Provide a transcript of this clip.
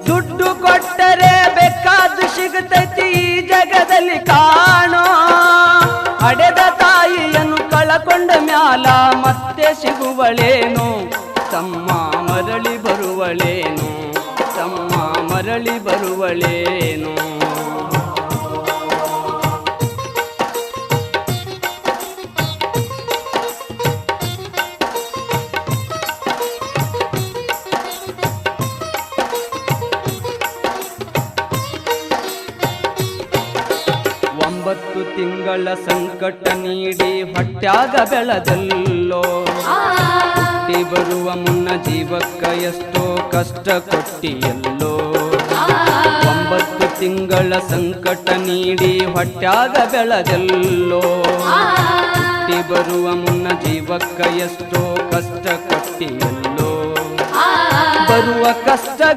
ದುಡ್ಡು ಕೊಟ್ಟರೆ ಬೇಕಾದ್ದು ಸಿಗುತ್ತೈತಿ ಈ ಜಗದಲ್ಲಿ ಕಾಣೋ. ಹಡೆದ ತಾಯಿಯನ್ನು ಕಳಕೊಂಡ ಮ್ಯಾಲ ಮತ್ತೆ ಸಿಗುವಳೇನು, ತಮ್ಮ ಮರಳಿ ಬರುವಳೇನು, ತಮ್ಮ ಮರಳಿ ಬರುವಳೇನು. ಒಂಬತ್ತು ತಿಂಗಳ ಸಂಕಟ ನೀಡಿ ಹೊಟ್ಯಾಗ ಬೆಳೆದಲ್ಲೋ. ಹುಟ್ಟಿ ಬರುವ ಮುನ್ನ ಜೀವಕ್ಕ ಎಷ್ಟೋ ಕಷ್ಟ ಕೊಟ್ಟಿಯಲ್ಲೋ. 9 ತಿಂಗಳ ಸಂಕಟ ನೀಡಿ ಹೊಟ್ಯಾಗ ಬೆಳೆದಲ್ಲೋ. ಹುಟ್ಟಿ ಬರುವ ಮುನ್ನ ಜೀವಕ್ಕ ಎಷ್ಟೋ ಕಷ್ಟ ಕೊಟ್ಟಿಯಲ್ಲೋ. ಬರುವ ಕಷ್ಟ